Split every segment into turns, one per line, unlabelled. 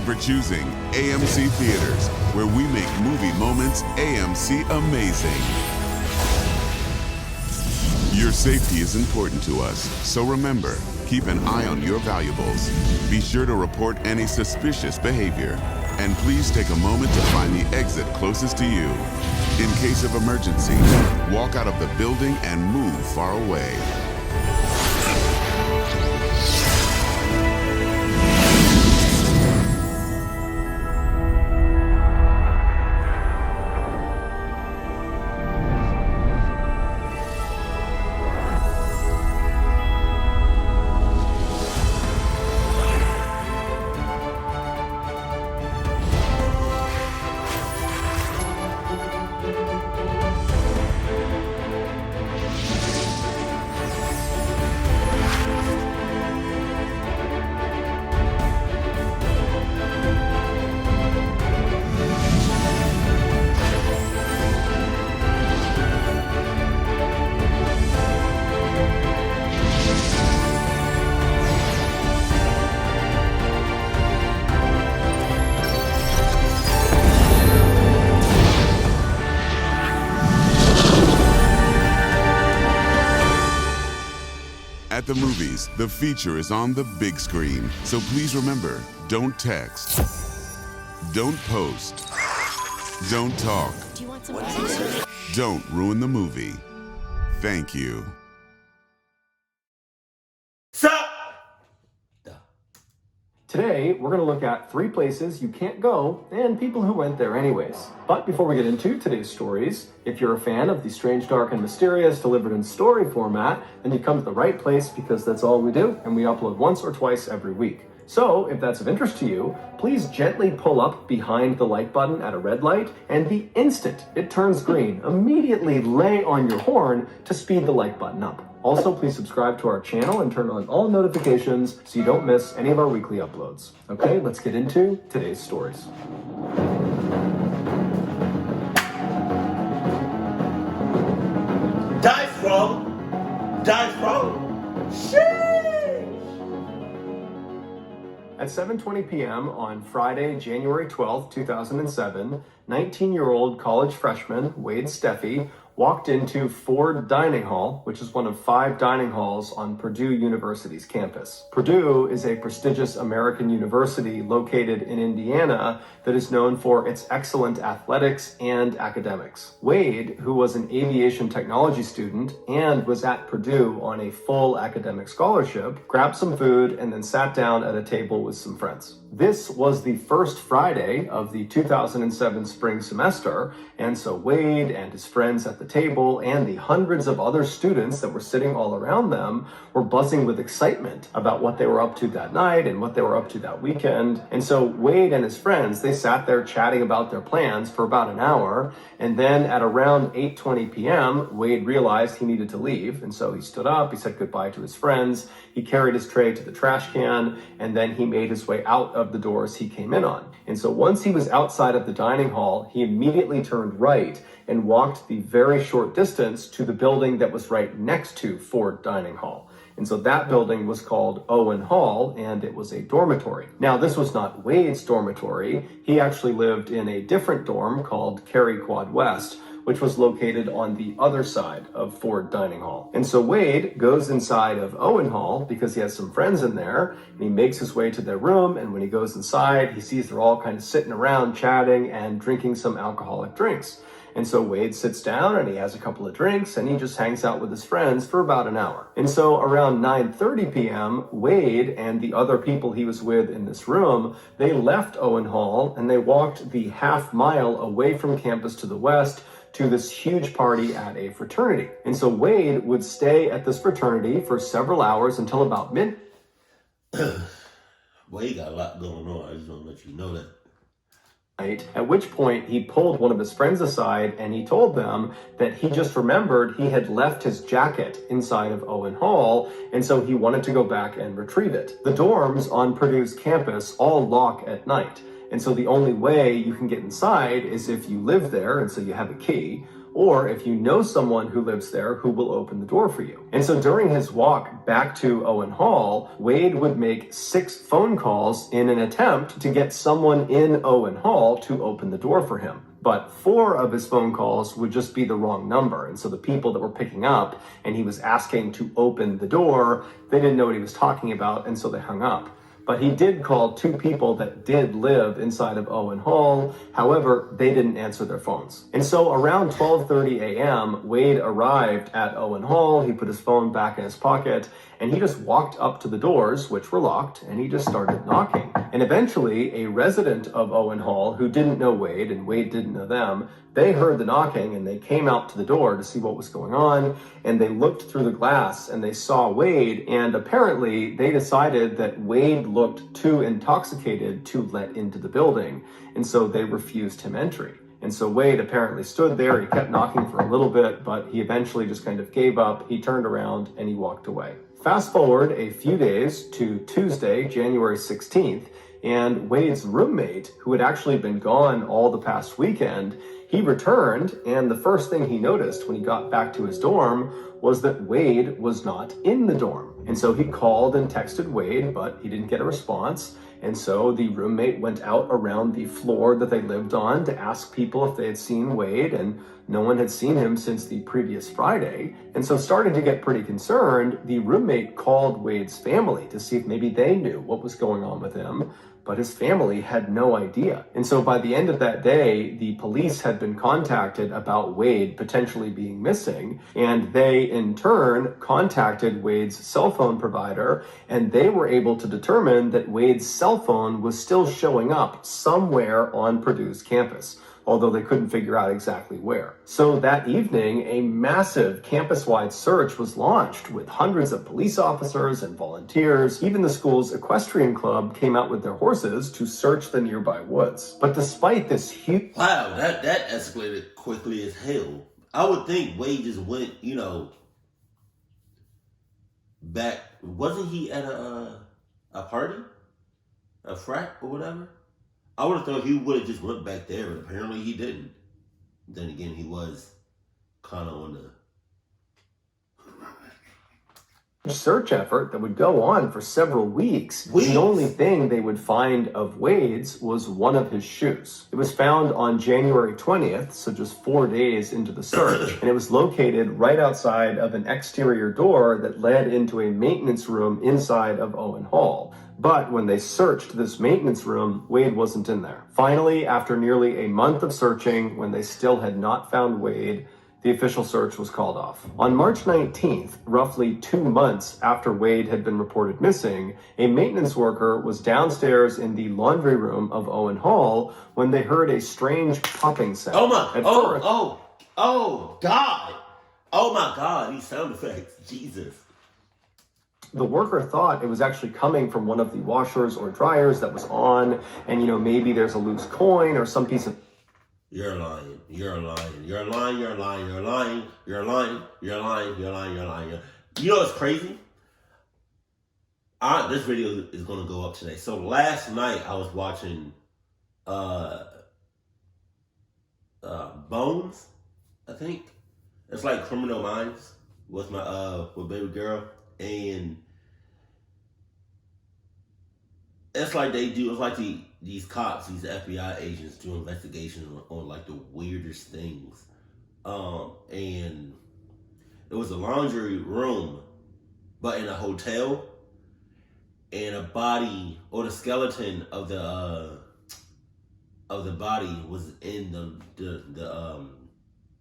for choosing AMC Theaters, where we make movie moments AMC amazing. Your safety is important to us, so remember, keep an eye on your valuables. Be sure to report any suspicious behavior. And please take a moment to find the exit closest to you. In case of emergency, walk out of the building and move far away. At the movies, the feature is on the big screen. So please remember, don't text, don't post, don't talk,
Do you want some
don't ruin the movie. Thank you.
Today, we're going to look at 3 places you can't go and people who went there anyways. But before we get into today's stories, if you're a fan of the strange, dark, and mysterious delivered in story format, then you come to the right place because that's all we do, and we upload once or twice every week. So, if that's of interest to you, please gently pull up behind the like button at a red light, and the instant it turns green, immediately lay on your horn to speed the like button up. Also, please subscribe to our channel and turn on all notifications so you don't miss any of our weekly uploads. Okay, let's get into today's stories.
Dice roll. Dice roll.
At 7:20 p.m. on Friday, January 12, 2007, 19-year-old college freshman Wade Steffi walked into Ford Dining Hall, which is one of 5 dining halls on Purdue University's campus. Purdue is a prestigious American university located in Indiana that is known for its excellent athletics and academics. Wade, who was an aviation technology student and was at Purdue on a full academic scholarship, grabbed some food and then sat down at a table with some friends. This was the first Friday of the 2007 spring semester, and so Wade and his friends at the table and the hundreds of other students that were sitting all around them were buzzing with excitement about what they were up to that night and what they were up to that weekend. And so Wade and his friends, they sat there chatting about their plans for about an hour, and then at around 8:20 p.m., Wade realized he needed to leave, and so he stood up, he said goodbye to his friends, he carried his tray to the trash can, and then he made his way out of the doors he came in on. And so once he was outside of the dining hall, he immediately turned right and walked the very short distance to the building that was right next to Ford Dining Hall. And so that building was called Owen Hall, and it was a dormitory. Now, this was not Wade's dormitory. He actually lived in a different dorm called Cary Quad West, which was located on the other side of Ford Dining Hall. And so Wade goes inside of Owen Hall because he has some friends in there, and he makes his way to their room, and when he goes inside, he sees they're all kind of sitting around chatting and drinking some alcoholic drinks. And so Wade sits down and he has a couple of drinks and he just hangs out with his friends for about an hour. And so around 9:30 p.m., Wade and the other people he was with in this room, they left Owen Hall and they walked the half mile away from campus to the west to this huge party at a fraternity. And so Wade would stay at this fraternity for several hours until about midnight.
Well, he got a lot going on. I just want to let you know that.
At which point he pulled one of his friends aside and he told them that he just remembered he had left his jacket inside of Owen Hall, and so he wanted to go back and retrieve it. The dorms on Purdue's campus all lock at night, and so the only way you can get inside is if you live there and so you have a key, or if you know someone who lives there who will open the door for you. And so during his walk back to Owen Hall, Wade would make 6 phone calls in an attempt to get someone in Owen Hall to open the door for him. But 4 of his phone calls would just be the wrong number. And so the people that were picking up and he was asking to open the door, they didn't know what he was talking about, and so they hung up. But he did call 2 people that did live inside of Owen Hall. However, they didn't answer their phones. And so around 12:30 a.m., Wade arrived at Owen Hall. He put his phone back in his pocket, and he just walked up to the doors, which were locked, and he just started knocking. And eventually, a resident of Owen Hall, who didn't know Wade, and Wade didn't know them, they heard the knocking, and they came out to the door to see what was going on, and they looked through the glass, and they saw Wade, and apparently they decided that Wade looked too intoxicated to let into the building, and so they refused him entry. And so Wade apparently stood there. He kept knocking for a little bit, but he eventually just kind of gave up. He turned around and he walked away. Fast forward a few days to Tuesday, January 16th, and Wade's roommate, who had actually been gone all the past weekend, he returned, and the first thing he noticed when he got back to his dorm was that Wade was not in the dorm. And so he called and texted Wade, but he didn't get a response. And so the roommate went out around the floor that they lived on to ask people if they had seen Wade, and no one had seen him since the previous Friday. And so starting to get pretty concerned, the roommate called Wade's family to see if maybe they knew what was going on with him, but his family had no idea. And so by the end of that day, the police had been contacted about Wade potentially being missing, and they in turn contacted Wade's cell phone provider, and they were able to determine that Wade's cell phone was still showing up somewhere on Purdue's campus, although they couldn't figure out exactly where. So that evening, a massive campus-wide search was launched with hundreds of police officers and volunteers. Even the school's equestrian club came out with their horses to search the nearby woods. But despite this huge...
Wow, that escalated quickly as hell. I would think Wade just went, back. Wasn't he at a party? A frat or whatever? I would have thought he would have just went back there, but apparently he didn't. Then again, he was kind of on the
search effort that would go on for several weeks. The only thing they would find of Wade's was one of his shoes. It was found on January 20th, so just 4 days into the search, and it was located right outside of an exterior door that led into a maintenance room inside of Owen Hall. But when they searched this maintenance room, Wade wasn't in there. Finally, after nearly a month of searching, when they still had not found Wade, the official search was called off. On March 19th, roughly 2 months after Wade had been reported missing, a maintenance worker was downstairs in the laundry room of Owen Hall when they heard a strange popping sound.
God. Oh my God, these sound effects, Jesus.
The worker thought it was actually coming from one of the washers or dryers that was on, and maybe there's a loose coin or some piece of...
You're lying. You're lying. You're lying. You're lying. You're lying. You're lying. You're lying. You're lying. You're lying. You know what's crazy? This video is going to go up today. So last night I was watching Bones, I think. It's like Criminal Minds with my with baby girl, and it's like these cops, these FBI agents do investigations on like the weirdest things. And it was a laundry room, but in a hotel, and a body or the skeleton of the body was in the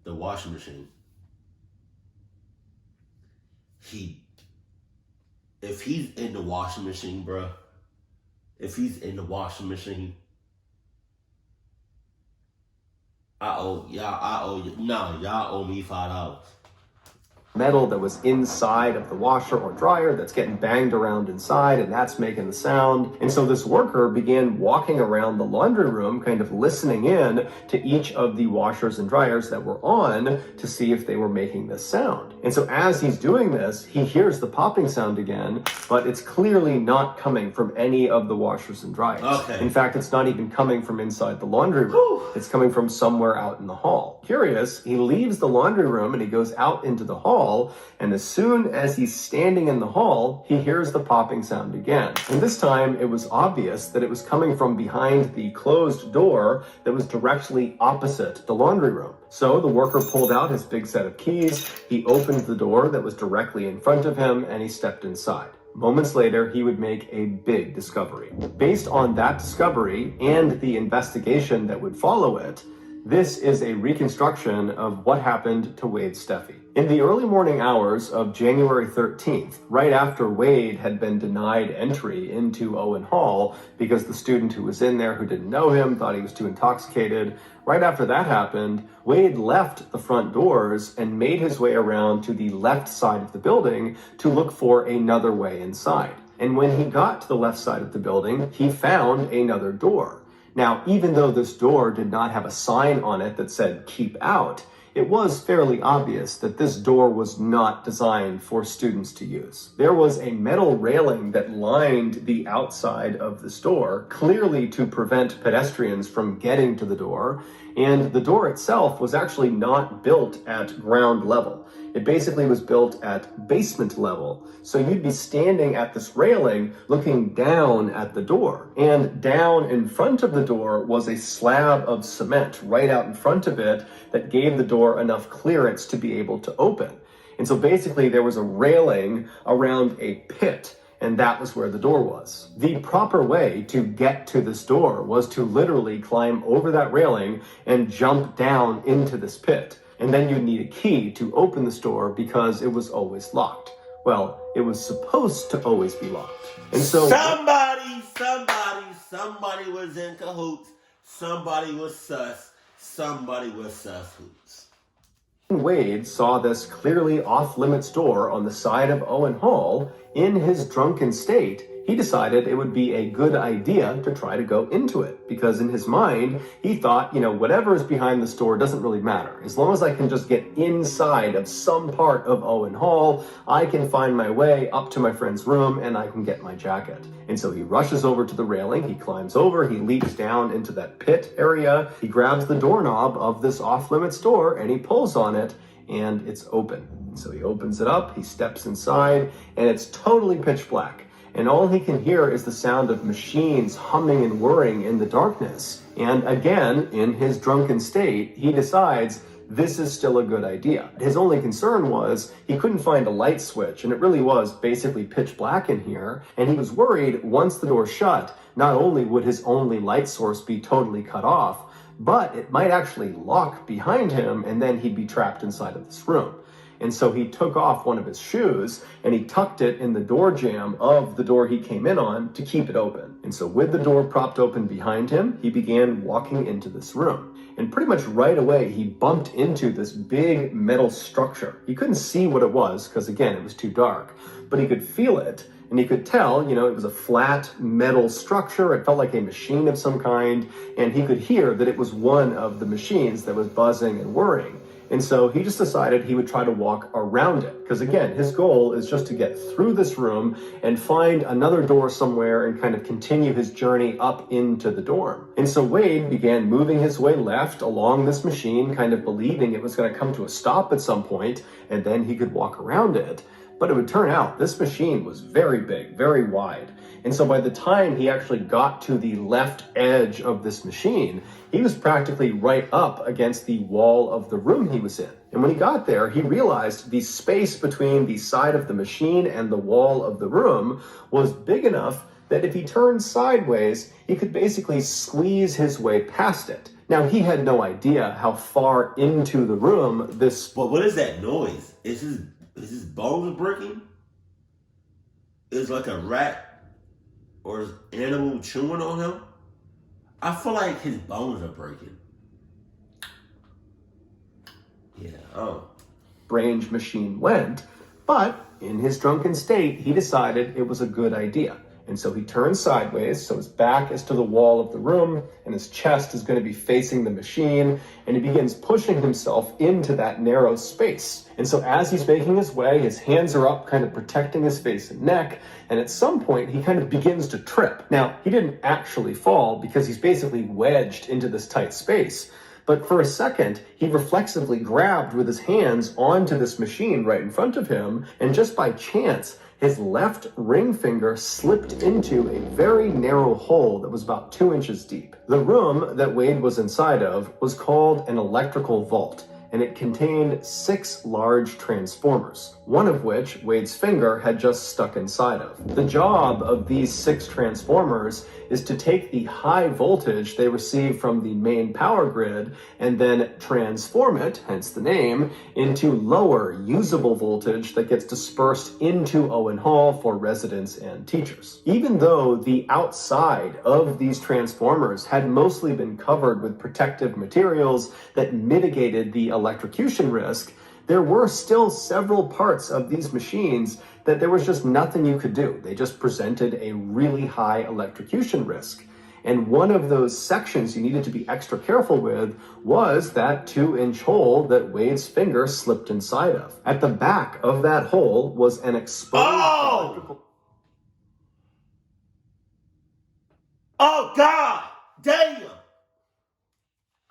washing machine. If he's in the washing machine, bruh. If he's in the washing machine, y'all owe me $5.
metal that was inside of the washer or dryer that's getting banged around inside, and that's making the sound. And so this worker began walking around the laundry room, kind of listening in to each of the washers and dryers that were on to see if they were making this sound. And so as he's doing this, he hears the popping sound again, but it's clearly not coming from any of the washers and dryers.
Okay.
In fact, it's not even coming from inside the laundry room. It's coming from somewhere out in the hall. Curious, he leaves the laundry room and he goes out into the hall, and as soon as he's standing in the hall, he hears the popping sound again. And this time, it was obvious that it was coming from behind the closed door that was directly opposite the laundry room. So the worker pulled out his big set of keys, he opened the door that was directly in front of him, and he stepped inside. Moments later, he would make a big discovery. Based on that discovery and the investigation that would follow it, this is a reconstruction of what happened to Wade Steffi. In the early morning hours of January 13th, right after Wade had been denied entry into Owen Hall because the student who was in there who didn't know him thought he was too intoxicated, right after that happened, Wade left the front doors and made his way around to the left side of the building to look for another way inside. And when he got to the left side of the building, he found another door. Now, even though this door did not have a sign on it that said "keep out," it was fairly obvious that this door was not designed for students to use. There was a metal railing that lined the outside of this door, clearly to prevent pedestrians from getting to the door, and the door itself was actually not built at ground level. It basically was built at basement level. So you'd be standing at this railing looking down at the door. And down in front of the door was a slab of cement right out in front of it that gave the door enough clearance to be able to open. And so basically there was a railing around a pit, and that was where the door was. The proper way to get to this door was to literally climb over that railing and jump down into this pit. And then you'd need a key to open this door because it was always locked. Well, it was supposed to always be locked. And so
somebody was in cahoots. Somebody was sus. Somebody was sus hoots.
Wade saw this clearly off-limits door on the side of Owen Hall. In his drunken state, he decided it would be a good idea to try to go into it, because in his mind, he thought, whatever is behind this door doesn't really matter. As long as I can just get inside of some part of Owen Hall, I can find my way up to my friend's room and I can get my jacket. And so he rushes over to the railing, he climbs over, he leaps down into that pit area, he grabs the doorknob of this off-limits door and he pulls on it, and it's open. So he opens it up, he steps inside, and it's totally pitch black. And all he can hear is the sound of machines humming and whirring in the darkness. And again, in his drunken state, he decides this is still a good idea. His only concern was he couldn't find a light switch, and it really was basically pitch black in here. And he was worried once the door shut, not only would his only light source be totally cut off, but it might actually lock behind him, and then he'd be trapped inside of this room. And so he took off one of his shoes and he tucked it in the door jamb of the door he came in on to keep it open. And so with the door propped open behind him, he began walking into this room. And pretty much right away, he bumped into this big metal structure. He couldn't see what it was because, again, it was too dark, but he could feel it. And he could tell, it was a flat metal structure. It felt like a machine of some kind. And he could hear that it was one of the machines that was buzzing and whirring. And so he just decided he would try to walk around it. Because again, his goal is just to get through this room and find another door somewhere and kind of continue his journey up into the dorm. And so Wade began moving his way left along this machine, kind of believing it was going to come to a stop at some point, and then he could walk around it. But it would turn out this machine was very big, very wide. And so by the time he actually got to the left edge of this machine, he was practically right up against the wall of the room he was in. And when he got there, he realized the space between the side of the machine and the wall of the room was big enough that if he turned sideways, he could basically squeeze his way past it. Now, he had no idea how far into the room this...
But what is that noise? Is his bones breaking? Is like a rat or an animal chewing on him? I feel like his bones are breaking. Yeah,
strange machine went, but in his drunken state, he decided it was a good idea. And so he turns sideways, so his back is to the wall of the room, and his chest is going to be facing the machine, and he begins pushing himself into that narrow space. And so as he's making his way, his hands are up, kind of protecting his face and neck, and at some point, he kind of begins to trip. Now, he didn't actually fall, because he's basically wedged into this tight space. But for a second, he reflexively grabbed with his hands onto this machine right in front of him, and just by chance, his left ring finger slipped into a very narrow hole that was about 2 inches deep. The room that Wade was inside of was called an electrical vault, and it contained 6 large transformers, one of which Wade's finger had just stuck inside of. The job of these 6 transformers is to take the high voltage they receive from the main power grid and then transform it, hence the name, into lower usable voltage that gets dispersed into Owen Hall for residents and teachers. Even though the outside of these transformers had mostly been covered with protective materials that mitigated the electrocution risk, there were still several parts of these machines that there was just nothing you could do. They just presented a really high electrocution risk. And one of those sections you needed to be extra careful with was that 2-inch hole that Wade's finger slipped inside of. At the back of that hole was an exposed electrical...
Oh, God! Damn!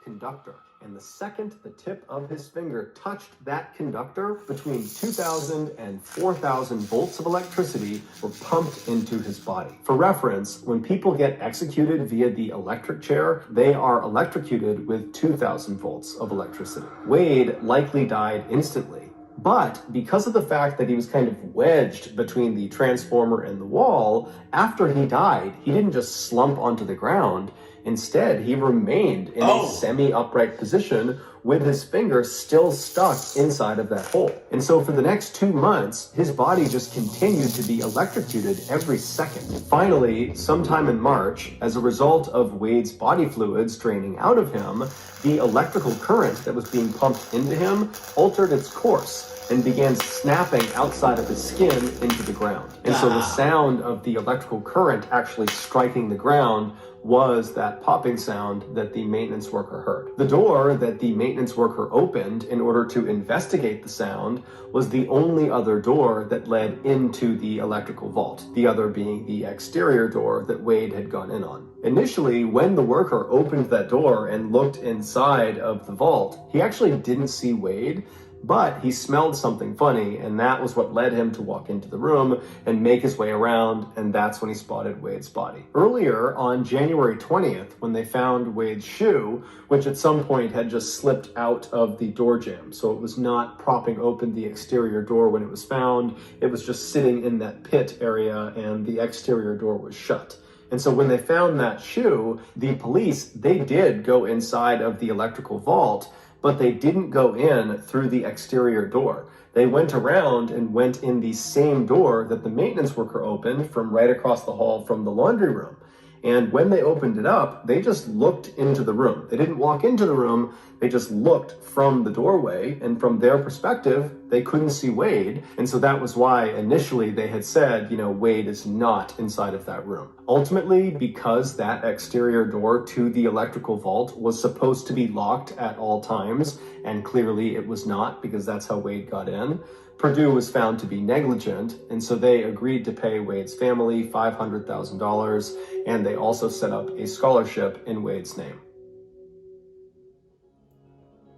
Conductor. And the second the tip of his finger touched that conductor, between 2,000 and 4,000 volts of electricity were pumped into his body. For reference, when people get executed via the electric chair, they are electrocuted with 2,000 volts of electricity. Wade likely died instantly. But because of the fact that he was kind of wedged between the transformer and the wall, after he died, he didn't just slump onto the ground. Instead, he remained in a semi-upright position with his finger still stuck inside of that hole. And so for the next 2 months, his body just continued to be electrocuted every second. Finally, sometime in March, as a result of Wade's body fluids draining out of him, the electrical current that was being pumped into him altered its course and began snapping outside of his skin into the ground. And so the sound of the electrical current actually striking the ground was that popping sound that the maintenance worker heard. The door that the maintenance worker opened in order to investigate the sound was the only other door that led into the electrical vault, the other being the exterior door that Wade had gone in on. Initially, when the worker opened that door and looked inside of the vault, he actually didn't see Wade, but he smelled something funny, and that was what led him to walk into the room and make his way around, and that's when he spotted Wade's body. Earlier, on January 20th, when they found Wade's shoe, which at some point had just slipped out of the door jamb, so it was not propping open the exterior door when it was found, it was just sitting in that pit area, and the exterior door was shut. And so when they found that shoe, the police, they did go inside of the electrical vault, but they didn't go in through the exterior door. They went around and went in the same door that the maintenance worker opened from right across the hall from the laundry room. And when they opened it up, they just looked into the room. They didn't walk into the room, they just looked from the doorway, and from their perspective, they couldn't see Wade. And so that was why initially they had said, Wade is not inside of that room. Ultimately, because that exterior door to the electrical vault was supposed to be locked at all times, and clearly it was not, because that's how Wade got in, Purdue was found to be negligent, and so they agreed to pay Wade's family $500,000, and they also set up a scholarship in Wade's name.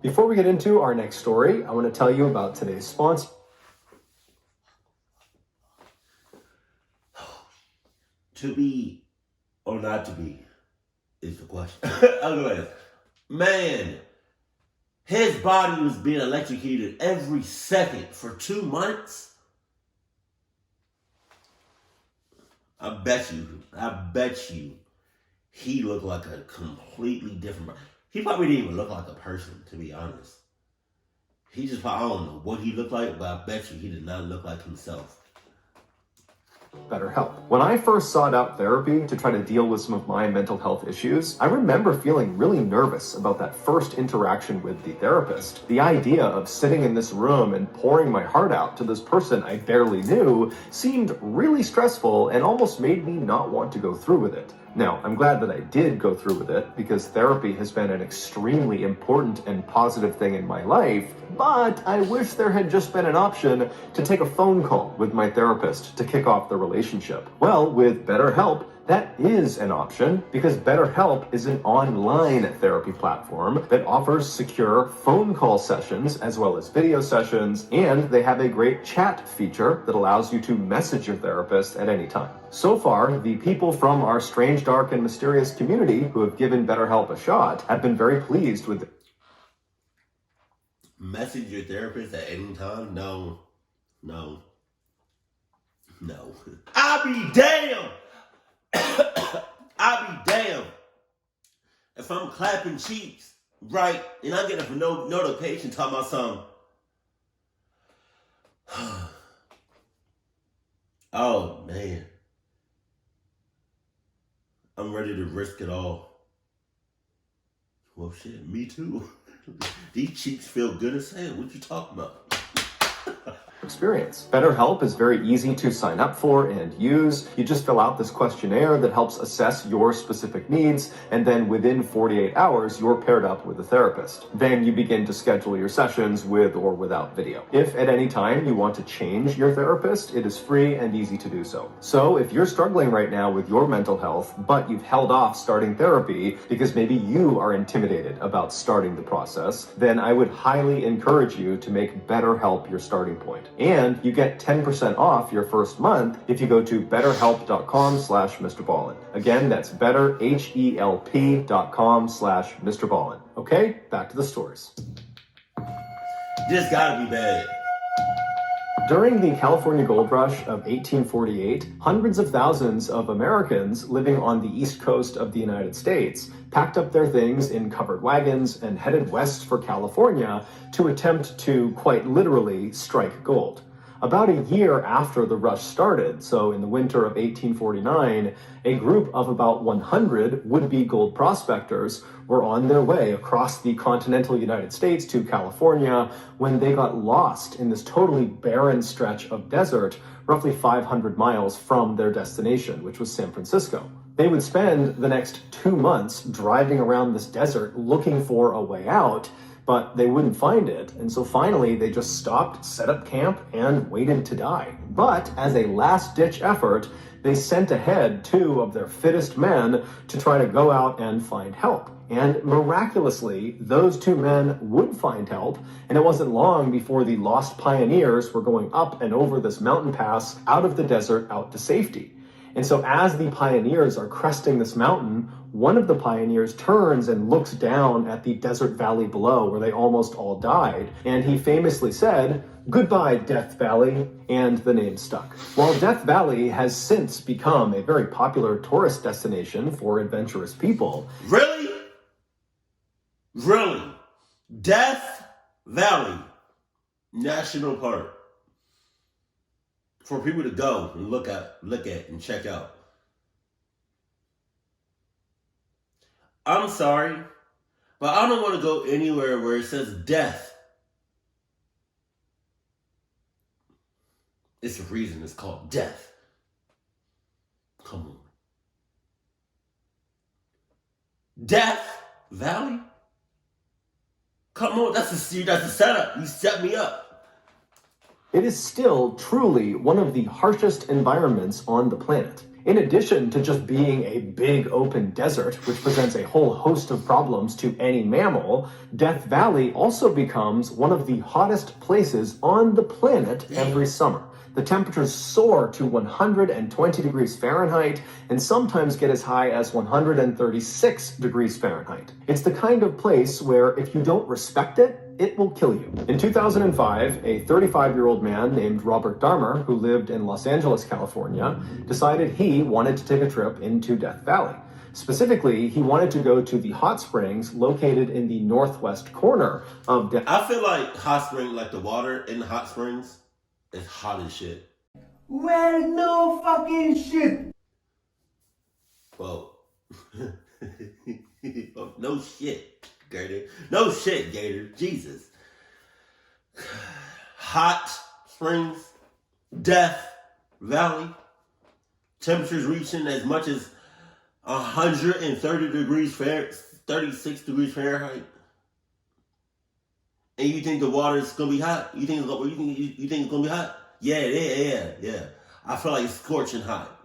Before we get into our next story, I want to tell you about today's sponsor.
To be or not to be is the question. Anyways, man, his body was being electrocuted every second for 2 months. I bet you he looked like a completely different. He probably didn't even look like a person, to be honest. I don't know what he looked like, but I bet you he did not look like himself.
BetterHelp. When I first sought out therapy to try to deal with some of my mental health issues, I remember feeling really nervous about that first interaction with the therapist. The idea of sitting in this room and pouring my heart out to this person I barely knew seemed really stressful and almost made me not want to go through with it. Now, I'm glad that I did go through with it because therapy has been an extremely important and positive thing in my life, but I wish there had just been an option to take a phone call with my therapist to kick off the relationship. Well, with BetterHelp, that is an option because BetterHelp is an online therapy platform that offers secure phone call sessions as well as video sessions, and they have a great chat feature that allows you to message your therapist at any time. So far, the people from our strange, dark, and mysterious community who have given BetterHelp a shot have been very pleased with it.
Message your therapist at any time? No. I'll be damned! I'll be damned if I'm clapping cheeks, right, and I get a notification talking about something. Oh, man. I'm ready to risk it all. Well, shit, me too. These cheeks feel good as hell. What you talking about?
Experience. BetterHelp is very easy to sign up for and use. You just fill out this questionnaire that helps assess your specific needs, and then within 48 hours, you're paired up with a therapist. Then you begin to schedule your sessions with or without video. If at any time you want to change your therapist, it is free and easy to do so. So if you're struggling right now with your mental health, but you've held off starting therapy because maybe you are intimidated about starting the process, then I would highly encourage you to make BetterHelp your starting point. And you get 10% off your first month if you go to betterhelp.com/MrBallen. Again, that's betterhelp.com/MrBallen. Okay, back to the stories.
This gotta be bad.
During the California Gold Rush of 1848, hundreds of thousands of Americans living on the east coast of the United States packed up their things in covered wagons and headed west for California to attempt to, quite literally, strike gold. About a year after the rush started, so in the winter of 1849, a group of about 100 would-be gold prospectors were on their way across the continental United States to California when they got lost in this totally barren stretch of desert, roughly 500 miles from their destination, which was San Francisco. They would spend the next 2 months driving around this desert looking for a way out, but they wouldn't find it, and so finally they just stopped, set up camp, and waited to die. But as a last-ditch effort, they sent ahead 2 of their fittest men to try to go out and find help. And miraculously, those 2 men would find help, and it wasn't long before the lost pioneers were going up and over this mountain pass out of the desert out to safety. And so as the pioneers are cresting this mountain, one of the pioneers turns and looks down at the desert valley below where they almost all died, and he famously said, "Goodbye, Death Valley," and the name stuck. While Death Valley has since become a very popular tourist destination for adventurous people.
Really? Death Valley National Park. For people to go and look at and check out. I'm sorry, but I don't want to go anywhere where it says death. It's the reason it's called death. Come on. Death Valley? Come on, that's a setup. You set me up.
It is still truly one of the harshest environments on the planet. In addition to just being a big open desert, which presents a whole host of problems to any mammal, Death Valley also becomes one of the hottest places on the planet every summer. The temperatures soar to 120 degrees Fahrenheit and sometimes get as high as 136 degrees Fahrenheit. It's the kind of place where if you don't respect it, it will kill you. In 2005, a 35-year-old man named Robert Darmer, who lived in Los Angeles, California, decided he wanted to take a trip into Death Valley. Specifically, he wanted to go to the hot springs located in the northwest corner of Death.
I feel like hot spring, like the water in the hot springs, is hot as shit.
Well, no fucking shit.
Well, no shit, Gator. No shit, Gator. Jesus. Hot Springs, Death Valley, temperatures reaching as much as 130 degrees Fahrenheit, 36 degrees Fahrenheit. And you think the water is gonna be hot? You think it's gonna be hot? Yeah. I feel like it's scorching hot.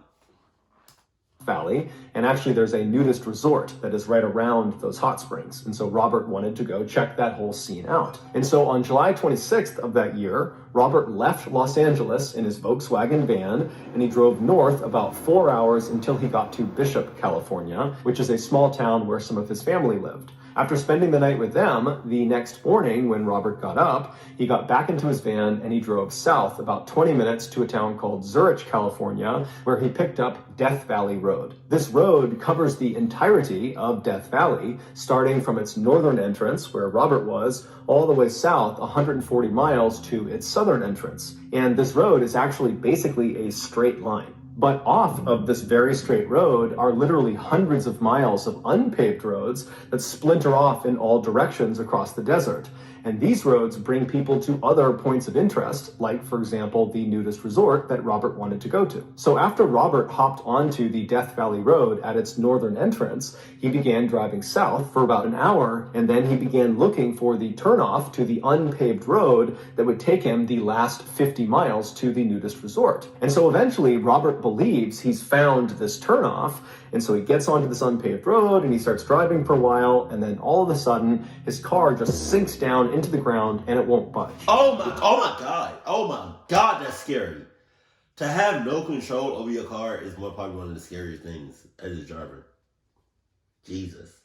Valley, and actually there's a nudist resort that is right around those hot springs. And so Robert wanted to go check that whole scene out. And so on July 26th of that year, Robert left Los Angeles in his Volkswagen van, and he drove north about 4 hours until he got to Bishop, California, which is a small town where some of his family lived. After spending the night with them, the next morning when Robert got up, he got back into his van and he drove south about 20 minutes to a town called Zurich, California, where he picked up Death Valley Road. This road covers the entirety of Death Valley, starting from its northern entrance, where Robert was, all the way south 140 miles to its southern entrance. And this road is actually basically a straight line. But off of this very straight road are literally hundreds of miles of unpaved roads that splinter off in all directions across the desert. And these roads bring people to other points of interest, like, for example, the nudist resort that Robert wanted to go to. So after Robert hopped onto the Death Valley Road at its northern entrance, he began driving south for about an hour, and then he began looking for the turnoff to the unpaved road that would take him the last 50 miles to the nudist resort. And so eventually, Robert believes he's found this turnoff, and so he gets onto this unpaved road and he starts driving for a while, and then all of a sudden his car just sinks down into the ground and it won't budge.
Oh my God, that's scary. To have no control over your car is probably one of the scariest things as a driver. Jesus.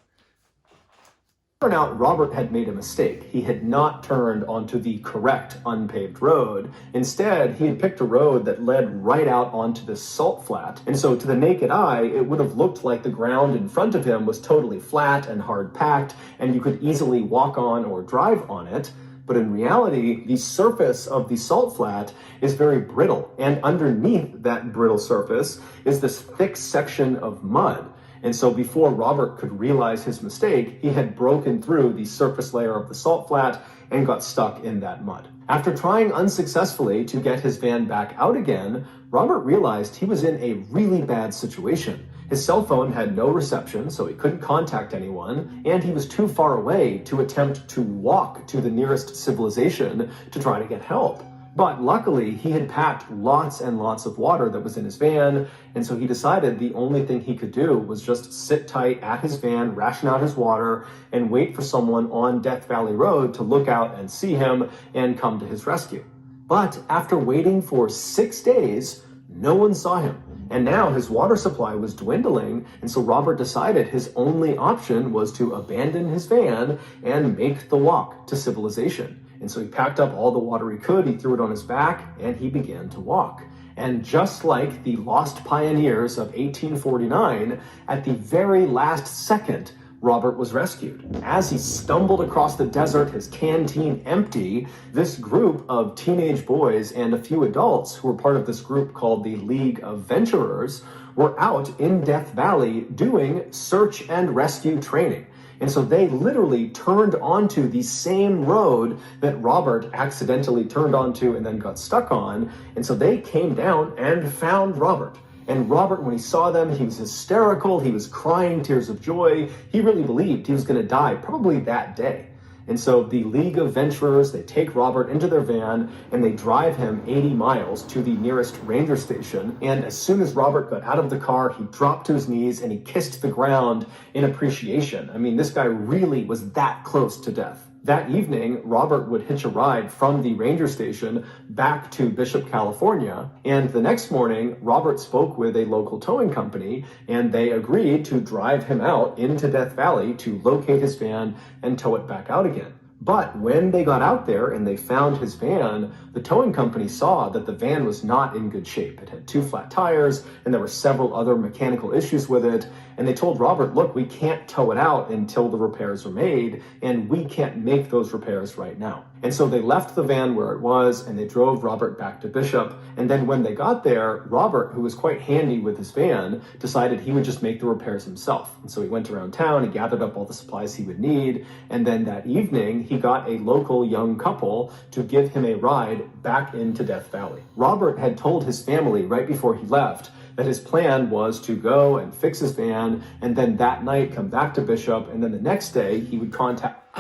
Turned out Robert had made a mistake. He had not turned onto the correct unpaved road. Instead, he had picked a road that led right out onto this salt flat. And so to the naked eye, it would have looked like the ground in front of him was totally flat and hard packed, and you could easily walk on or drive on it. But in reality, the surface of the salt flat is very brittle. And underneath that brittle surface is this thick section of mud. And so before Robert could realize his mistake, he had broken through the surface layer of the salt flat and got stuck in that mud. After trying unsuccessfully to get his van back out again, Robert realized he was in a really bad situation. His cell phone had no reception, so he couldn't contact anyone, and he was too far away to attempt to walk to the nearest civilization to try to get help. But luckily, he had packed lots and lots of water that was in his van, and so he decided the only thing he could do was just sit tight at his van, ration out his water, and wait for someone on Death Valley Road to look out and see him and come to his rescue. But after waiting for 6 days, no one saw him. And now his water supply was dwindling, and so Robert decided his only option was to abandon his van and make the walk to civilization. And so he packed up all the water he could, he threw it on his back, and he began to walk. And just like the lost pioneers of 1849, at the very last second, Robert was rescued. As he stumbled across the desert, his canteen empty, this group of teenage boys and a few adults who were part of this group called the League of Venturers were out in Death Valley doing search and rescue training. And so they literally turned onto the same road that Robert accidentally turned onto and then got stuck on. And so they came down and found Robert. And Robert, when he saw them, he was hysterical. He was crying tears of joy. He really believed he was going to die probably that day. And so the League of Venturers, they take Robert into their van and they drive him 80 miles to the nearest ranger station. And as soon as Robert got out of the car, he dropped to his knees and he kissed the ground in appreciation. I mean, this guy really was that close to death. That evening, Robert would hitch a ride from the ranger station back to Bishop, California. And the next morning, Robert spoke with a local towing company, and they agreed to drive him out into Death Valley to locate his van and tow it back out again. But when they got out there and they found his van, the towing company saw that the van was not in good shape. It had 2 flat tires, and there were several other mechanical issues with it. And they told Robert, look, we can't tow it out until the repairs are made, and we can't make those repairs right now. And so they left the van where it was and they drove Robert back to Bishop. And then when they got there, Robert, who was quite handy with his van, decided he would just make the repairs himself. And so he went around town, he gathered up all the supplies he would need. And then that evening, he got a local young couple to give him a ride back into Death Valley. Robert had told his family right before he left that his plan was to go and fix his van, and then that night come back to Bishop, and then the next day he would contact...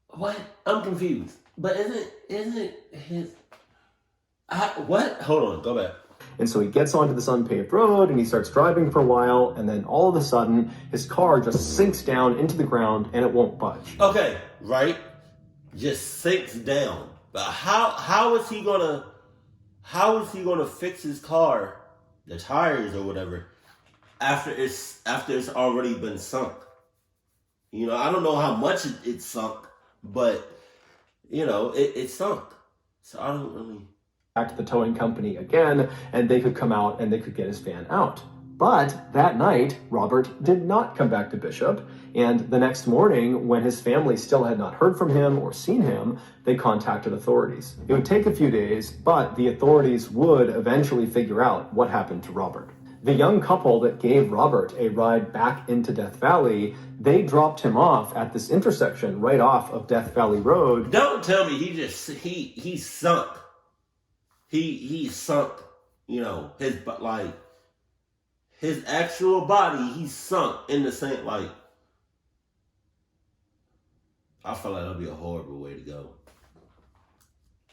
What? I'm confused. But isn't his... what? Hold on, go back.
And so he gets onto this unpaved road and he starts driving for a while, and then all of a sudden his car just sinks down into the ground and it won't budge.
Okay, right? Just sinks down. But how is he gonna fix his car, the tires or whatever, after it's already been sunk? You know, I don't know how much it sunk, but you know, it sunk. So I don't really...
Back to the towing company again, and they could come out and they could get his van out. But that night, Robert did not come back to Bishop, and the next morning, when his family still had not heard from him or seen him, they contacted authorities. It would take a few days, but the authorities would eventually figure out what happened to Robert. The young couple that gave Robert a ride back into Death Valley, they dropped him off at this intersection right off of Death Valley Road.
Don't tell me he sunk. He sunk, you know, his actual body, he sunk in the same, like, I feel like that'd be a horrible way to go.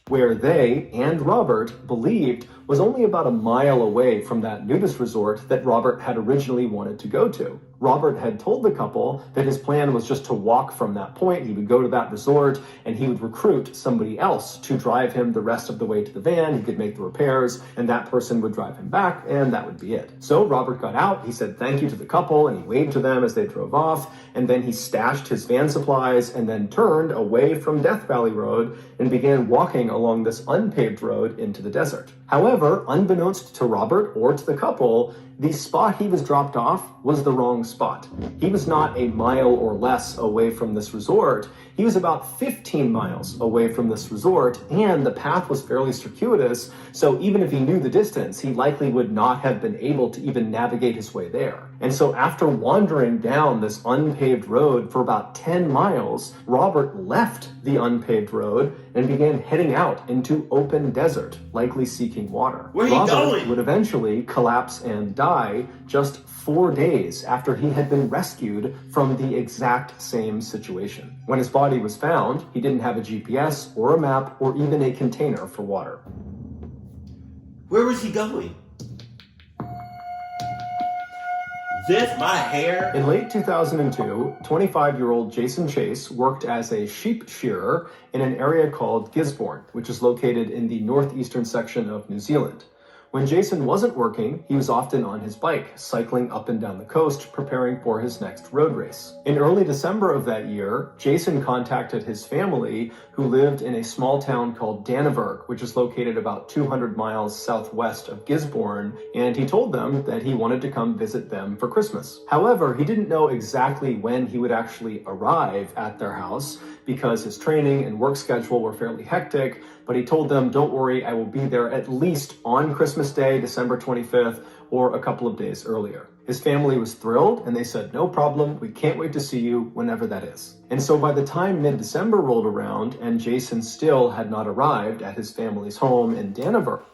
Where they and Robert believed was only about a mile away from that nudist resort that Robert had originally wanted to go to. Robert had told the couple that his plan was just to walk from that point. He would go to that resort and he would recruit somebody else to drive him the rest of the way to the van. He could make the repairs and that person would drive him back and that would be it. So Robert got out, he said thank you to the couple and he waved to them as they drove off, and then he stashed his van supplies and then turned away from Death Valley Road and began walking along this unpaved road into the desert. However, unbeknownst to Robert or to the couple, the spot he was dropped off was the wrong spot. He was not a mile or less away from this resort. He was about 15 miles away from this resort, and the path was fairly circuitous, so even if he knew the distance, he likely would not have been able to even navigate his way there. And so after wandering down this unpaved road for about 10 miles, Robert left the unpaved road and began heading out into open desert, likely seeking water.
Where he
Robert
going?
would eventually collapse and die just 4 days after he had been rescued from the exact same situation. When his body was found, he didn't have a GPS or a map or even a container for water.
Where was he going? My hair?
In late 2002, 25-year-old Jason Chase worked as a sheep shearer in an area called Gisborne, which is located in the northeastern section of New Zealand. When Jason wasn't working, he was often on his bike, cycling up and down the coast, preparing for his next road race. In early December of that year, Jason contacted his family, who lived in a small town called Dannevirke, which is located about 200 miles southwest of Gisborne, and he told them that he wanted to come visit them for Christmas. However, he didn't know exactly when he would actually arrive at their house, because his training and work schedule were fairly hectic, but he told them, don't worry, I will be there at least on Christmas Day, December 25th, or a couple of days earlier. His family was thrilled, and they said, no problem, we can't wait to see you whenever that is. And so by the time mid-December rolled around, and Jason still had not arrived at his family's home in Dannevirke,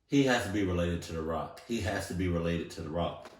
He has to be related to The Rock. He has to be related to The Rock.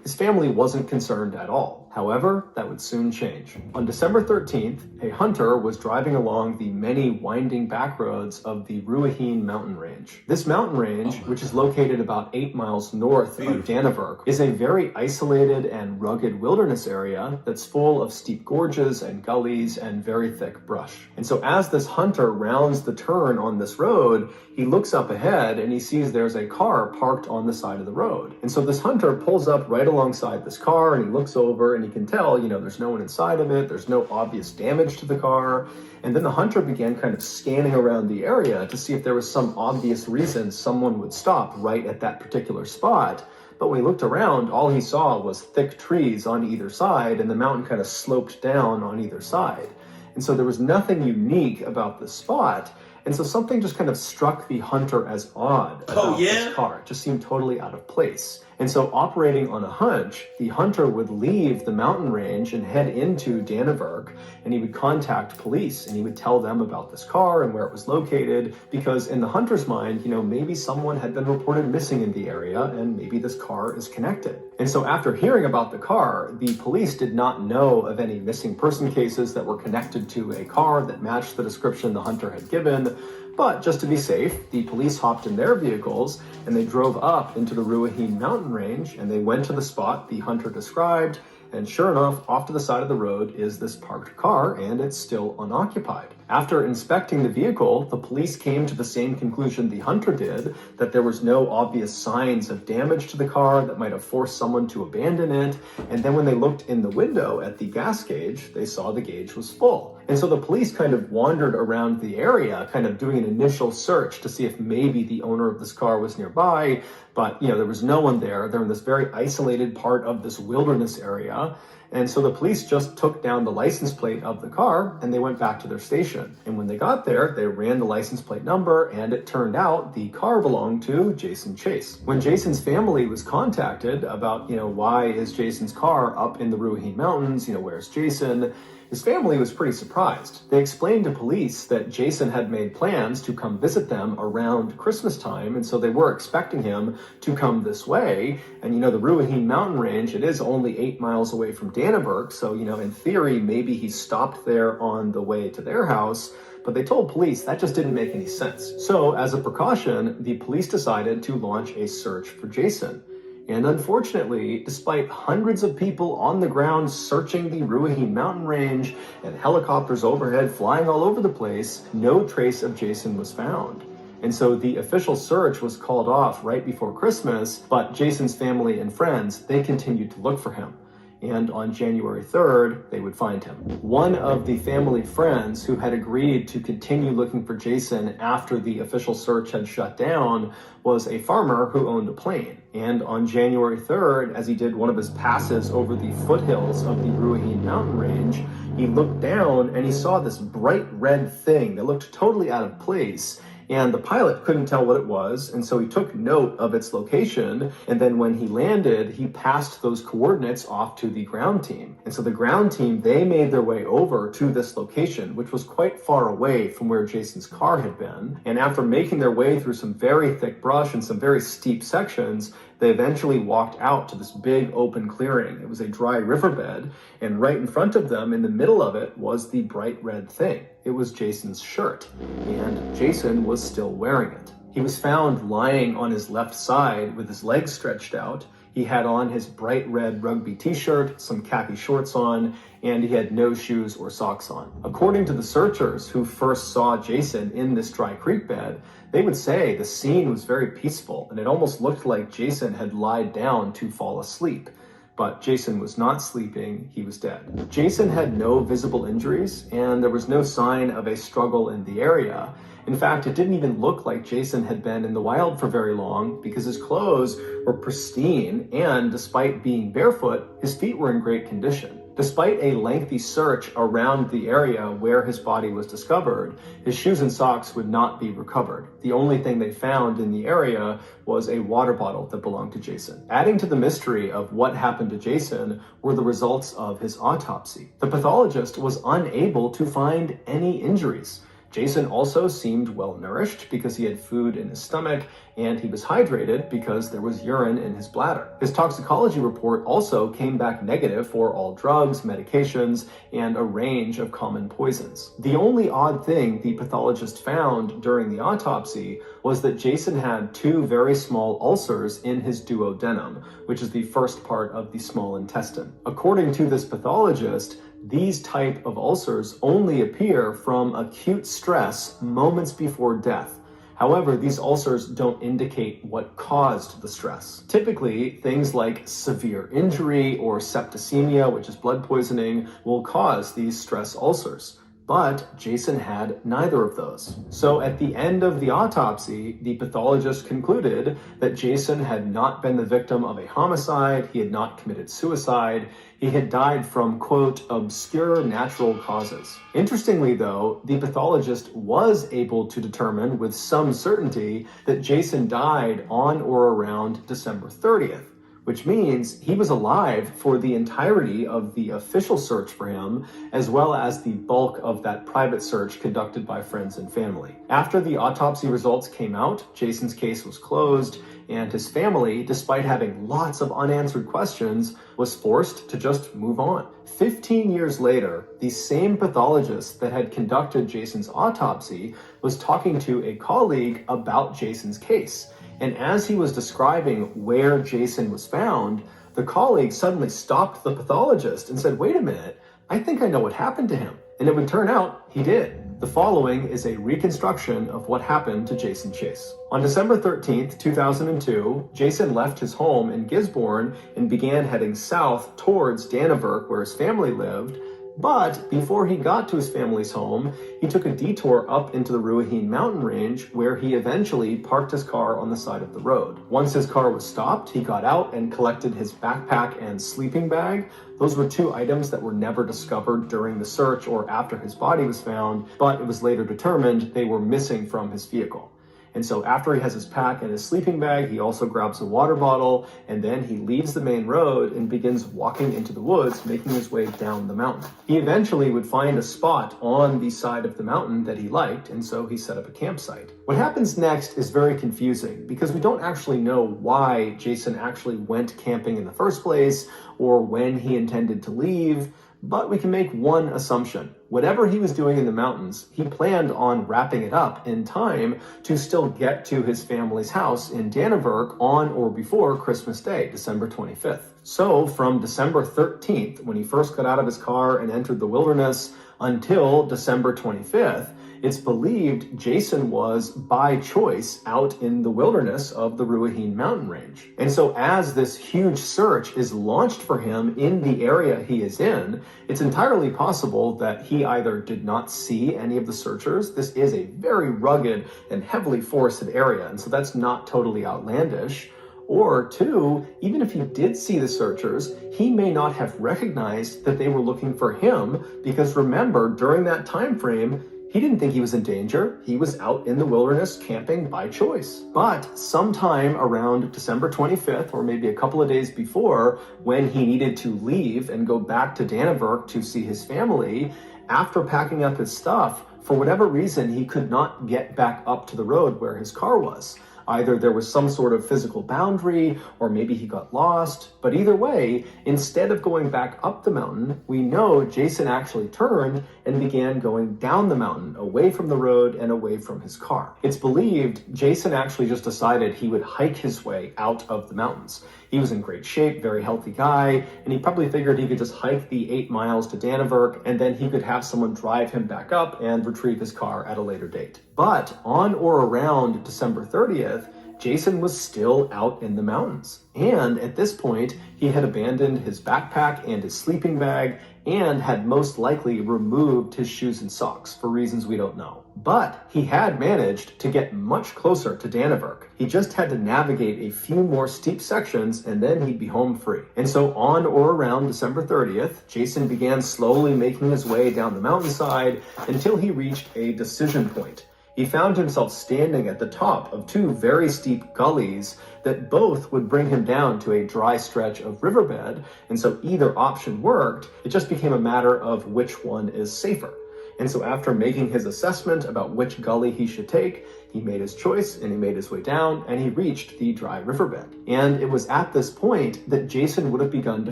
his family wasn't concerned at all. However, that would soon change. On December 13th, a hunter was driving along the many winding back roads of the Ruahine mountain range. This mountain range, which is located about 8 miles north of Dannevirke, is a very isolated and rugged wilderness area that's full of steep gorges and gullies and very thick brush. And so as this hunter rounds the turn on this road, he looks up ahead and he sees there's a car parked on the side of the road. And so this hunter pulls up right alongside this car and he looks over and he can tell, there's no one inside of it, there's no obvious damage to the car. And then the hunter began kind of scanning around the area to see if there was some obvious reason someone would stop right at that particular spot. But when he looked around, all he saw was thick trees on either side, and the mountain kind of sloped down on either side. And so there was nothing unique about the spot. And so something just kind of struck the hunter as odd about this car. It just seemed totally out of place. And so operating on a hunch, the hunter would leave the mountain range and head into Dannevirke, and he would contact police and he would tell them about this car and where it was located, because in the hunter's mind, maybe someone had been reported missing in the area and maybe this car is connected. And so after hearing about the car, the police did not know of any missing person cases that were connected to a car that matched the description the hunter had given. But just to be safe, the police hopped in their vehicles and they drove up into the Ruahine mountain range and they went to the spot the hunter described. And sure enough, off to the side of the road is this parked car, and it's still unoccupied. After inspecting the vehicle, the police came to the same conclusion the hunter did, that there was no obvious signs of damage to the car that might have forced someone to abandon it. And then when they looked in the window at the gas gauge, they saw the gauge was full. And so the police kind of wandered around the area, kind of doing an initial search to see if maybe the owner of this car was nearby. But, there was no one there. They're in this very isolated part of this wilderness area. And so the police just took down the license plate of the car and they went back to their station. And when they got there, they ran the license plate number, and it turned out the car belonged to Jason Chase. When Jason's family was contacted about, why is Jason's car up in the Ruahine Mountains, where's Jason? His family was pretty surprised. They explained to police that Jason had made plans to come visit them around Christmas time, and so they were expecting him to come this way. And the Ruahine mountain range, it is only 8 miles away from Dannevirke, so in theory, maybe he stopped there on the way to their house. But they told police that just didn't make any sense. So as a precaution, the police decided to launch a search for Jason. And unfortunately, despite hundreds of people on the ground searching the Ruahine mountain range and helicopters overhead flying all over the place, no trace of Jason was found. And so the official search was called off right before Christmas, but Jason's family and friends, they continued to look for him. And on January 3rd, they would find him. One of the family friends who had agreed to continue looking for Jason after the official search had shut down was a farmer who owned a plane. And on January 3rd, as he did one of his passes over the foothills of the Ruahine mountain range, he looked down and he saw this bright red thing that looked totally out of place. And the pilot couldn't tell what it was, and so he took note of its location, and then when he landed, he passed those coordinates off to the ground team. And so the ground team, they made their way over to this location, which was quite far away from where Jason's car had been. And after making their way through some very thick brush and some very steep sections, they eventually walked out to this big open clearing. It was a dry riverbed, and right in front of them, in the middle of it, was the bright red thing. It was Jason's shirt, and Jason was still wearing it. He was found lying on his left side with his legs stretched out. He had on his bright red rugby t-shirt, some khaki shorts on, and he had no shoes or socks on. According to the searchers who first saw Jason in this dry creek bed, they would say the scene was very peaceful, and it almost looked like Jason had lied down to fall asleep. But Jason was not sleeping, he was dead. Jason had no visible injuries, and there was no sign of a struggle in the area. In fact, it didn't even look like Jason had been in the wild for very long because his clothes were pristine, and despite being barefoot, his feet were in great condition. Despite a lengthy search around the area where his body was discovered, his shoes and socks would not be recovered. The only thing they found in the area was a water bottle that belonged to Jason. Adding to the mystery of what happened to Jason were the results of his autopsy. The pathologist was unable to find any injuries. Jason also seemed well nourished because he had food in his stomach, and he was hydrated because there was urine in his bladder. His toxicology report also came back negative for all drugs, medications, and a range of common poisons. The only odd thing the pathologist found during the autopsy was that Jason had 2 very small ulcers in his duodenum, which is the first part of the small intestine. According to this pathologist, these type of ulcers only appear from acute stress moments before death. However, these ulcers don't indicate what caused the stress. Typically, things like severe injury or septicemia, which is blood poisoning, will cause these stress ulcers. But Jason had neither of those. So at the end of the autopsy, the pathologist concluded that Jason had not been the victim of a homicide, he had not committed suicide, he had died from, quote, obscure natural causes. Interestingly, though, the pathologist was able to determine with some certainty that Jason died on or around December 30th. Which means he was alive for the entirety of the official search for him, as well as the bulk of that private search conducted by friends and family. After the autopsy results came out, Jason's case was closed, and his family, despite having lots of unanswered questions, was forced to just move on. 15 years later, the same pathologist that had conducted Jason's autopsy was talking to a colleague about Jason's case. And as he was describing where Jason was found, the colleague suddenly stopped the pathologist and said, "Wait a minute, I think I know what happened to him." And it would turn out he did. The following is a reconstruction of what happened to Jason Chase. On December 13th, 2002, Jason left his home in Gisborne and began heading south towards Dannevirke, where his family lived. But before he got to his family's home, he took a detour up into the Ruahine mountain range, where he eventually parked his car on the side of the road. Once his car was stopped, he got out and collected his backpack and sleeping bag. Those were two items that were never discovered during the search or after his body was found, but it was later determined they were missing from his vehicle. And so after he has his pack and his sleeping bag, he also grabs a water bottle, and then he leaves the main road and begins walking into the woods, making his way down the mountain. He eventually would find a spot on the side of the mountain that he liked, and so he set up a campsite. What happens next is very confusing because we don't actually know why Jason actually went camping in the first place or when he intended to leave. But we can make one assumption. Whatever he was doing in the mountains, he planned on wrapping it up in time to still get to his family's house in Dannevirke on or before Christmas Day, December 25th. So from December 13th, when he first got out of his car and entered the wilderness, until December 25th, it's believed Jason was, by choice, out in the wilderness of the Ruahine mountain range. And so as this huge search is launched for him in the area he is in, it's entirely possible that he either did not see any of the searchers. This is a very rugged and heavily forested area, and so that's not totally outlandish. Or two, even if he did see the searchers, he may not have recognized that they were looking for him, because remember, during that time frame, he didn't think he was in danger. He was out in the wilderness camping by choice. But sometime around December 25th, or maybe a couple of days before, when he needed to leave and go back to Dannevirke to see his family, after packing up his stuff, for whatever reason, he could not get back up to the road where his car was. Either there was some sort of physical boundary, or maybe he got lost. But either way, instead of going back up the mountain, we know Jason actually turned and began going down the mountain, away from the road and away from his car. It's believed Jason actually just decided he would hike his way out of the mountains. He was in great shape, very healthy guy, and he probably figured he could just hike the 8 miles to Dannevirke, and then he could have someone drive him back up and retrieve his car at a later date. But on or around December 30th, Jason was still out in the mountains. And at this point, he had abandoned his backpack and his sleeping bag and had most likely removed his shoes and socks for reasons we don't know. But he had managed to get much closer to Dannevirke. He just had to navigate a few more steep sections and then he'd be home free. And so on or around December 30th, Jason began slowly making his way down the mountainside until he reached a decision point. He found himself standing at the top of 2 very steep gullies that both would bring him down to a dry stretch of riverbed, and so either option worked. It just became a matter of which one is safer. And so after making his assessment about which gully he should take, he made his choice and he made his way down and he reached the dry riverbed. And it was at this point that Jason would have begun to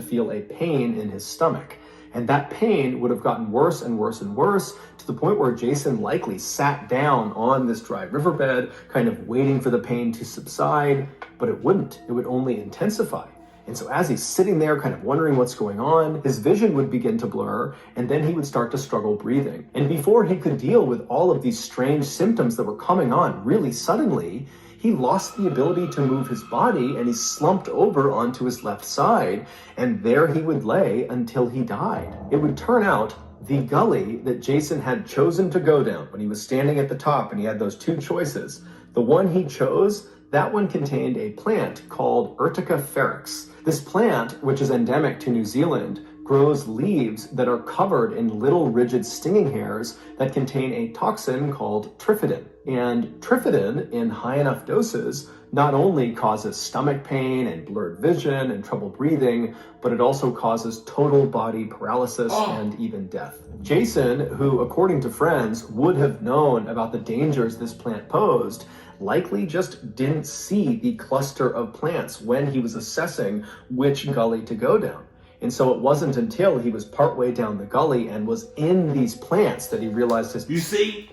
feel a pain in his stomach. And that pain would have gotten worse and worse and worse to the point where Jason likely sat down on this dry riverbed, kind of waiting for the pain to subside, but it wouldn't. It would only intensify. And so as he's sitting there kind of wondering what's going on, his vision would begin to blur, and then he would start to struggle breathing. And before he could deal with all of these strange symptoms that were coming on really suddenly, he lost the ability to move his body and he slumped over onto his left side, and there he would lay until he died. It would turn out the gully that Jason had chosen to go down when he was standing at the top and he had those two choices, the one he chose, that one contained a plant called Urtica ferox. This plant, which is endemic to New Zealand, grows leaves that are covered in little rigid stinging hairs that contain a toxin called trifidin. And trifidin, in high enough doses, not only causes stomach pain and blurred vision and trouble breathing, but it also causes total body paralysis and even death. Jason, who according to friends would have known about the dangers this plant posed, likely just didn't see the cluster of plants when he was assessing which gully to go down. And so it wasn't until he was partway down the gully and was in these plants that he realized his...
You see?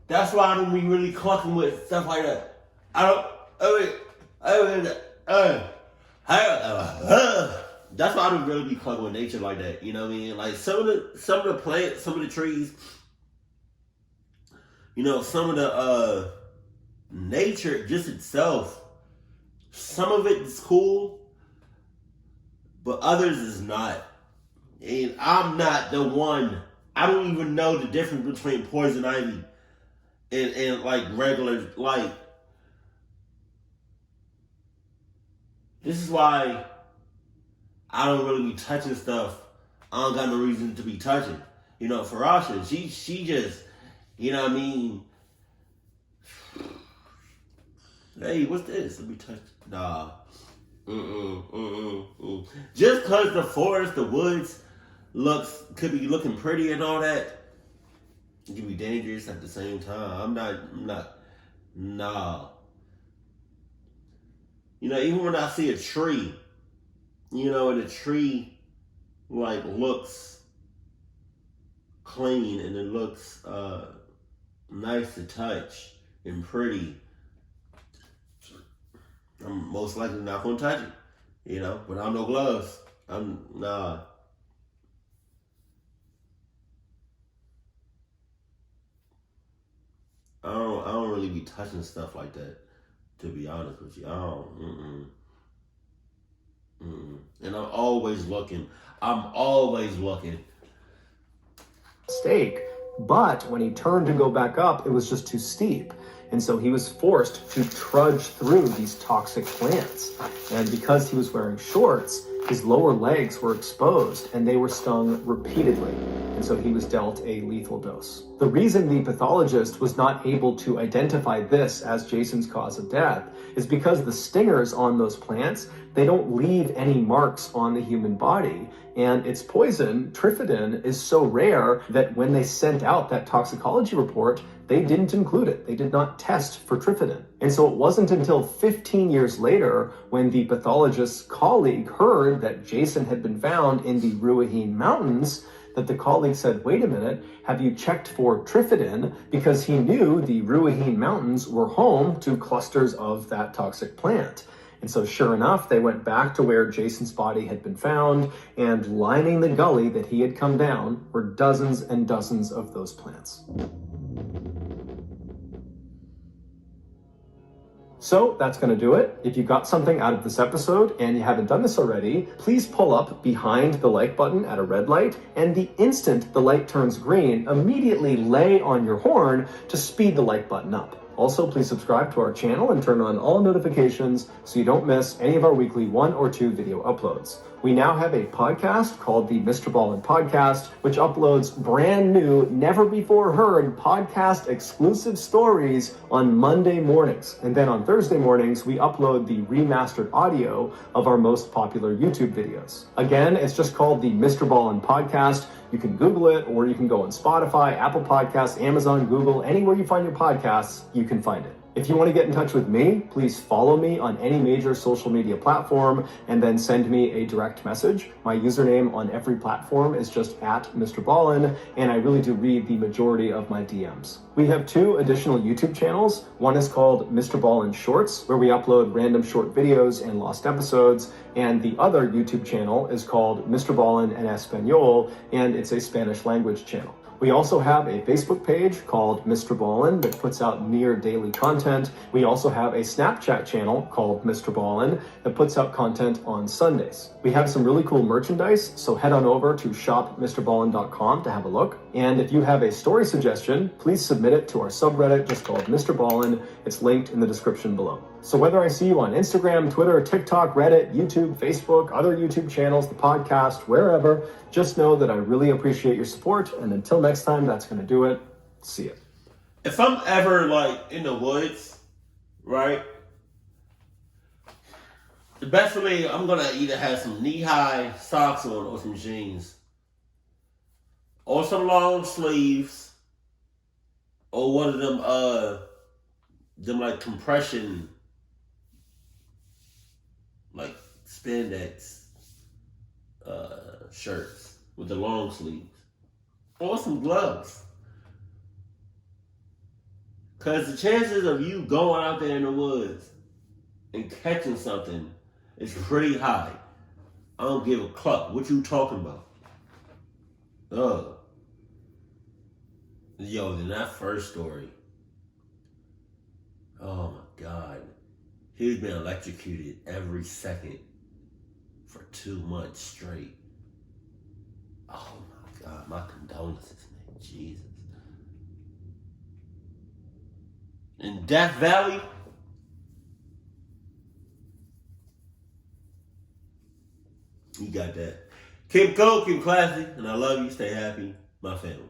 That's why I don't be really clucking with stuff like that. That's why I don't really be clucking with nature like that. You know what I mean? Like some of the plants, some of the trees, you know, some of the nature just itself, some of it is cool, but others is not. And I'm not the one. I don't even know the difference between poison ivy and like regular, like, this is why I don't really be touching stuff I don't got no reason to be touching. You know, Farasha, she just, you know what I mean? Hey, what's this? Let me touch. Nah. Just cause the forest, the woods could be looking pretty and all that, it can be dangerous at the same time. I'm not, nah. You know, even when I see a tree, you know, and the tree like looks clean and it looks nice to touch and pretty, I'm most likely not gonna touch it, you know, without no gloves. Nah. I don't really be touching stuff like that, to be honest with you. I don't. And I'm always looking.
Mistake, but when he turned to go back up, it was just too steep. And so he was forced to trudge through these toxic plants. And because he was wearing shorts, his lower legs were exposed and they were stung repeatedly. And so he was dealt a lethal dose. The reason the pathologist was not able to identify this as Jason's cause of death is because the stingers on those plants, they don't leave any marks on the human body. And its poison, trifidin, is so rare that when they sent out that toxicology report, they didn't include it. They did not test for trifidin. And so it wasn't until 15 years later when the pathologist's colleague heard that Jason had been found in the Ruahine Mountains that the colleague said, wait a minute, have you checked for trifidin? Because he knew the Ruahine Mountains were home to clusters of that toxic plant. And so sure enough, they went back to where Jason's body had been found, and lining the gully that he had come down were dozens and dozens of those plants. So that's going to do it. If you got something out of this episode and you haven't done this already, please pull up behind the like button at a red light, and the instant the light turns green, immediately lay on your horn to speed the like button up. Also, please subscribe to our channel and turn on all notifications so you don't miss any of our weekly 1 or 2 video uploads. We now have a podcast called the MrBallen Podcast, which uploads brand new, never before heard podcast exclusive stories on Monday mornings. And then on Thursday mornings, we upload the remastered audio of our most popular YouTube videos. Again, it's just called the MrBallen Podcast. You can Google it, or you can go on Spotify, Apple Podcasts, Amazon, Google, anywhere you find your podcasts, you can find it. If you want to get in touch with me, please follow me on any major social media platform and then send me a direct message. My username on every platform is just @MrBallen, and I really do read the majority of my DMs. We have 2 additional YouTube channels. One is called MrBallen Shorts, where we upload random short videos and lost episodes, and the other YouTube channel is called MrBallen en Español, and it's a Spanish language channel. We also have a Facebook page called MrBallen that puts out near daily content. We also have a Snapchat channel called MrBallen that puts out content on Sundays. We have some really cool merchandise, so head on over to shopmrballen.com to have a look. And if you have a story suggestion, please submit it to our subreddit just called MrBallen. It's linked in the description below. So whether I see you on Instagram, Twitter, TikTok, Reddit, YouTube, Facebook, other YouTube channels, the podcast, wherever, just know that I really appreciate your support. And until next time, that's going to do it. See ya.
If I'm ever like in the woods, right? The best for me, I'm gonna either have some knee-high socks on or some jeans, or some long sleeves, or one of them like compression, like spandex shirts with the long sleeves, or some gloves. Cause the chances of you going out there in the woods and catching something is pretty high. I don't give a cluck. What you talking about? Yo, in that first story, oh my God. He's been electrocuted every second for 2 months straight. Oh my God, my condolences, man. Jesus. In Death Valley, you got that. Keep cool, keep classy, and I love you. Stay happy, my family.